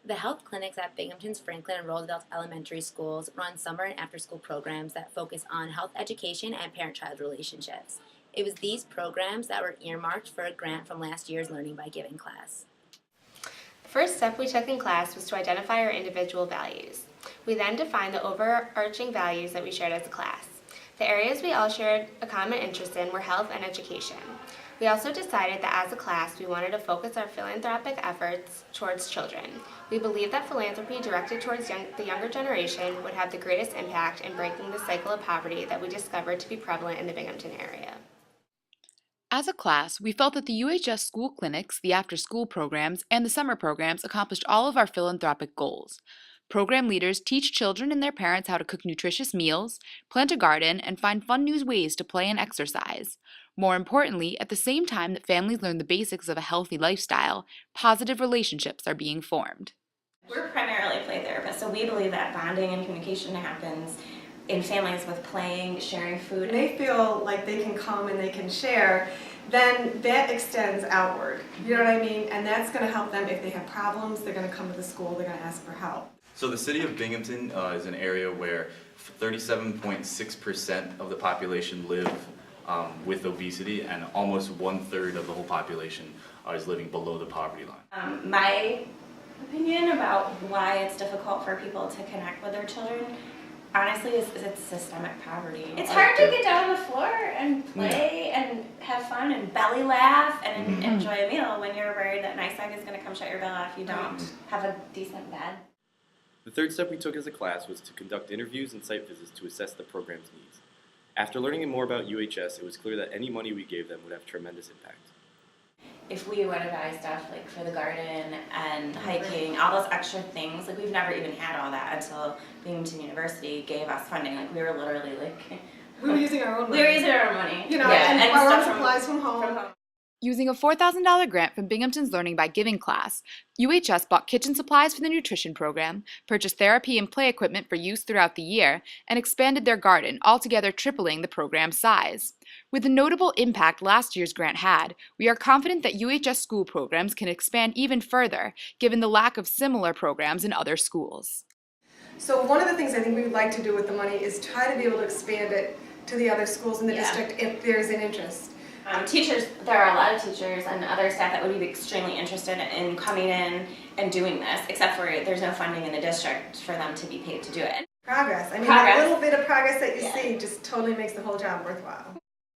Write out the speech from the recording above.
The health clinics at Binghamton's Franklin and Roosevelt elementary schools run summer and after-school programs that focus on health education and parent-child relationships. It was these programs that were earmarked for a grant from last year's Learning by Giving class. The first step we took in class was to identify our individual values. We then defined the overarching values that we shared as a class. The areas we all shared a common interest in were health and education. We also decided that as a class we wanted to focus our philanthropic efforts towards children. We believe that philanthropy directed towards the younger generation would have the greatest impact in breaking the cycle of poverty that we discovered to be prevalent in the Binghamton area. As a class, we felt that the UHS school clinics, the after-school programs, and the summer programs accomplished all of our philanthropic goals. Program leaders teach children and their parents how to cook nutritious meals, plant a garden, and find fun new ways to play and exercise. More importantly, at the same time that families learn the basics of a healthy lifestyle, positive relationships are being formed. We're primarily play therapists, so we believe that bonding and communication happens in families with playing, sharing food. When they feel like they can come and they can share, then that extends outward. You know what I mean? And that's going to help them if they have problems. They're going to come to the school. They're going to ask for help. So the city of Binghamton is an area where 37.6% of the population live with obesity, and almost 1/3 of the whole population is living below the poverty line. My opinion about why it's difficult for people to connect with their children, honestly, is it's systemic poverty. It's hard to get down on the floor and play and have fun and belly laugh and enjoy a meal when you're worried that NYSEG is going to come shut your bill off if you don't have a decent bed. The third step we took as a class was to conduct interviews and site visits to assess the program's needs. After learning more about UHS, it was clear that any money we gave them would have tremendous impact. If we were to buy stuff like for the garden and hiking, all those extra things, like we've never even had all that until Binghamton University gave us funding. Like we were literally like... We were using our own money. We were using our own money. You know, yeah. and our own supplies from home. Using a $4,000 grant from Binghamton's Learning by Giving class, UHS bought kitchen supplies for the nutrition program, purchased therapy and play equipment for use throughout the year, and expanded their garden, altogether tripling the program's size. With the notable impact last year's grant had, we are confident that UHS school programs can expand even further, given the lack of similar programs in other schools. So one of the things I think we would like to do with the money is try to be able to expand it to the other schools in the district if there's an interest. Teachers, there are a lot of teachers and other staff that would be extremely interested in coming in and doing this, except for there's no funding in the district for them to be paid to do it. Progress. I mean, a little bit of progress that you see just totally makes the whole job worthwhile.